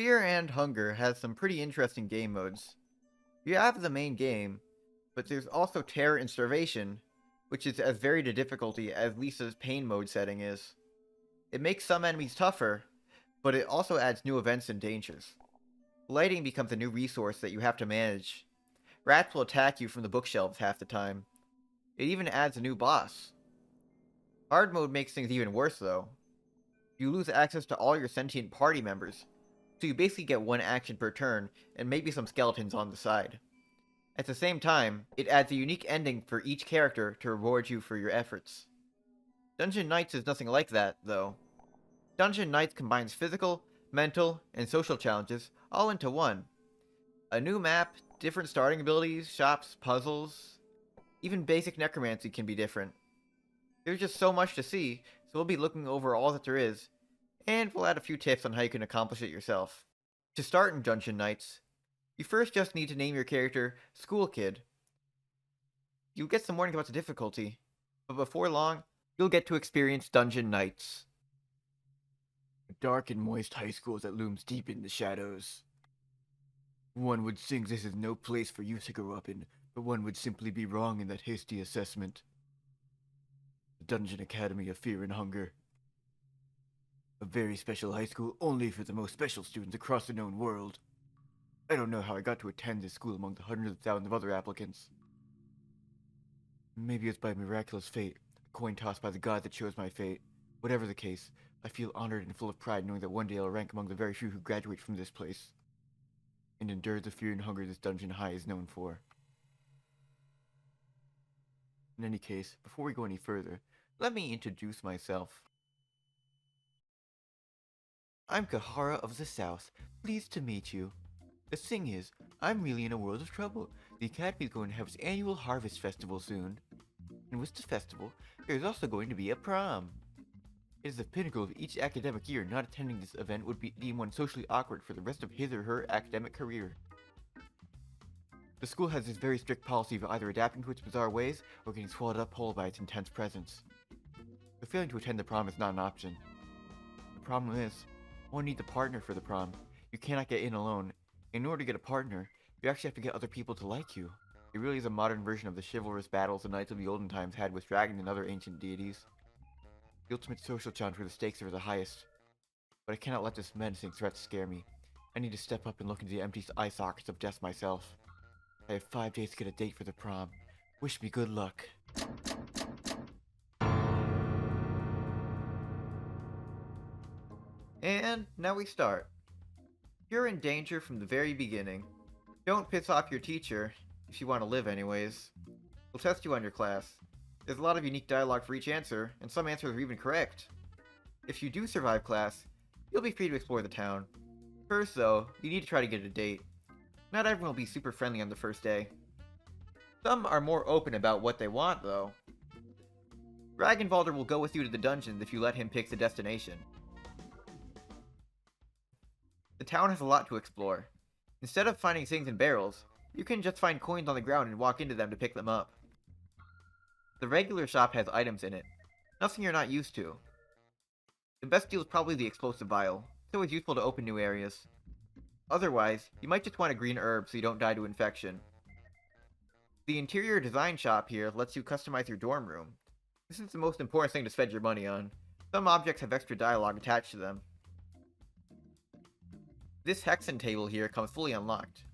Fear and Hunger has some pretty interesting game modes. You have the main game, but there's also Terror and Starvation, which is as varied a difficulty as Lisa's Pain mode setting is. It makes some enemies tougher, but it also adds new events and dangers. Lighting becomes a new resource that you have to manage. Rats will attack you from the bookshelves half the time. It even adds a new boss. Hard mode makes things even worse though. You lose access to all your sentient party members, so you basically get one action per turn and maybe some skeletons on the side. At the same time, it adds a unique ending for each character to reward you for your efforts. Dungeon Knights is nothing like that, though. Dungeon Knights combines physical, mental, and social challenges all into one. A new map, different starting abilities, shops, puzzles, even basic necromancy can be different. There's just so much to see, so we'll be looking over all that there is, and we'll add a few tips on how you can accomplish it yourself. To start in Dungeon Knights, you first just need to name your character School Kid. You'll get some warnings about the difficulty, but before long, you'll get to experience Dungeon Knights. A dark and moist high school that looms deep in the shadows. One would think this is no place for youth to grow up in, but one would simply be wrong in that hasty assessment. The Dungeon Academy of Fear and Hunger. A very special high school only for the most special students across the known world. I don't know how I got to attend this school among the hundreds of thousands of other applicants. Maybe it's by miraculous fate, a coin tossed by the god that chose my fate. Whatever the case, I feel honored and full of pride knowing that one day I'll rank among the very few who graduate from this place, and endure the fear and hunger this dungeon high is known for. In any case, before we go any further, let me introduce myself. I'm Kahara of the South. Pleased to meet you. The thing is, I'm really in a world of trouble. The Academy is going to have its annual Harvest Festival soon. And with the festival, there's also going to be a prom. It is the pinnacle of each academic year. Not attending this event would be deemed one socially awkward for the rest of his or her academic career. The school has this very strict policy of either adapting to its bizarre ways or getting swallowed up whole by its intense presence. So failing to attend the prom is not an option. The problem is, one needs a partner for the prom. You cannot get in alone. In order to get a partner, you actually have to get other people to like you. It really is a modern version of the chivalrous battles the knights of the olden times had with dragons and other ancient deities. The ultimate social challenge where the stakes are the highest. But I cannot let this menacing threat scare me. I need to step up and look into the empty eye sockets of death myself. I have 5 days to get a date for the prom. Wish me good luck. And now we start. You're in danger from the very beginning. Don't piss off your teacher, if you want to live anyways. We'll test you on your class. There's a lot of unique dialogue for each answer, and some answers are even correct. If you do survive class, you'll be free to explore the town. First though, you need to try to get a date. Not everyone will be super friendly on the first day. Some are more open about what they want though. Ragnvalder will go with you to the dungeons if you let him pick the destination. The town has a lot to explore. Instead of finding things in barrels, you can just find coins on the ground and walk into them to pick them up. The regular shop has items in it, nothing you're not used to. The best deal is probably the explosive vial. It's always useful to open new areas. Otherwise, you might just want a green herb so you don't die to infection. The interior design shop here lets you customize your dorm room. This is the most important thing to spend your money on. Some objects have extra dialogue attached to them. This hexen table here comes fully unlocked.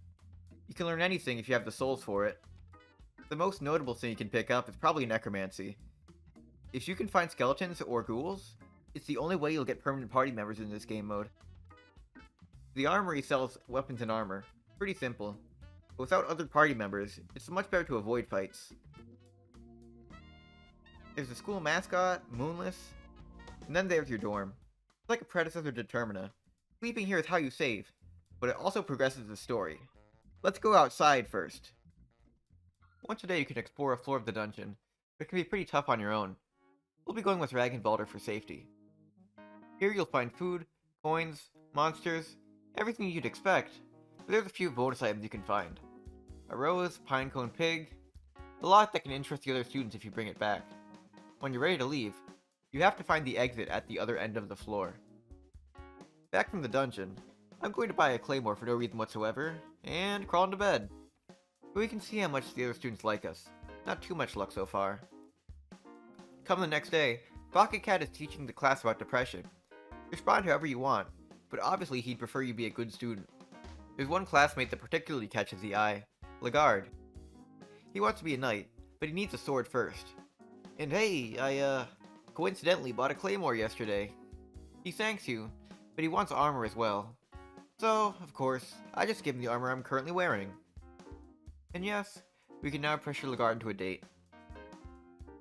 You can learn anything if you have the souls for it. The most notable thing you can pick up is probably necromancy. If you can find skeletons or ghouls, it's the only way you'll get permanent party members in this game mode. The armory sells weapons and armor. Pretty simple. But without other party members, it's much better to avoid fights. There's the school mascot, Moonless, and then there's your dorm. It's like a predecessor to Termina. Sleeping here is how you save, but it also progresses the story. Let's go outside first. Once a day you can explore a floor of the dungeon, but it can be pretty tough on your own. We'll be going with Ragnvalder for safety. Here you'll find food, coins, monsters, everything you'd expect, but there's a few bonus items you can find. A rose, pinecone pig, a lot that can interest the other students if you bring it back. When you're ready to leave, you have to find the exit at the other end of the floor. Back from the dungeon, I'm going to buy a claymore for no reason whatsoever, and crawl into bed. But we can see how much the other students like us. Not too much luck so far. Come the next day, Pocket Cat is teaching the class about depression. Respond however you want, but obviously he'd prefer you be a good student. There's one classmate that particularly catches the eye, Lagarde. He wants to be a knight, but he needs a sword first. And hey, I coincidentally bought a claymore yesterday. He thanks you, but he wants armor as well. So, of course, I just give him the armor I'm currently wearing. And yes, we can now pressure Lagarde into a date.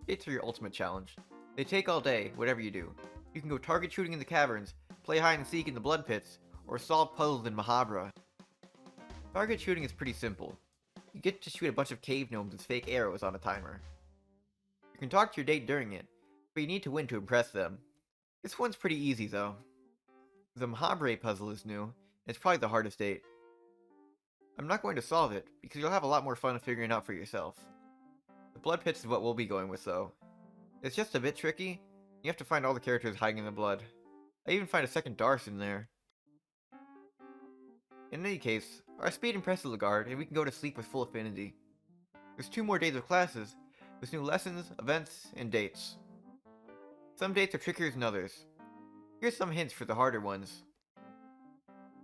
Dates are your ultimate challenge. They take all day, whatever you do. You can go target shooting in the caverns, play hide and seek in the blood pits, or solve puzzles in Mahabra. Target shooting is pretty simple. You get to shoot a bunch of cave gnomes with fake arrows on a timer. You can talk to your date during it, but you need to win to impress them. This one's pretty easy though. The Mahabra puzzle is new, and it's probably the hardest date. I'm not going to solve it, because you'll have a lot more fun figuring it out for yourself. The blood pits is what we'll be going with though. It's just a bit tricky. You have to find all the characters hiding in the blood. I even find a second Darth in there. In any case, our speed impresses Lagarde, and we can go to sleep with full affinity. There's 2 more days of classes, with new lessons, events, and dates. Some dates are trickier than others. Here's some hints for the harder ones.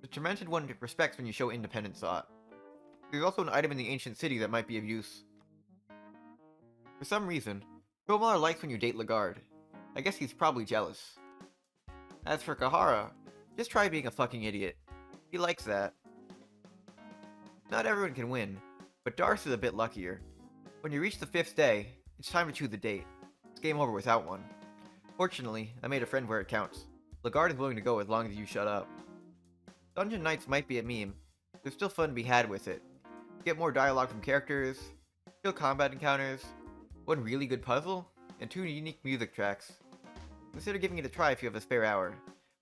The tormented one respects when you show independent thought. There's also an item in the ancient city that might be of use. For some reason, Promar likes when you date Lagarde. I guess he's probably jealous. As for Kahara, just try being a fucking idiot. He likes that. Not everyone can win, but Darth is a bit luckier. When you reach the 5th day, it's time to choose a date. It's game over without one. Fortunately, I made a friend where it counts. Lagarde is willing to go as long as you shut up. Dungeon Nights might be a meme. There's still fun to be had with it. Get more dialogue from characters, skill combat encounters, one really good puzzle, and 2 unique music tracks. Consider giving it a try if you have a spare hour.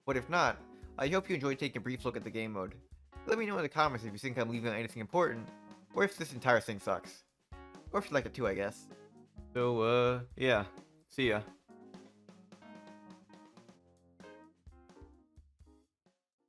But if not, I hope you enjoyed taking a brief look at the game mode. Let me know in the comments if you think I'm leaving out anything important, or if this entire thing sucks. Or if you like it too, I guess. So, yeah. See ya.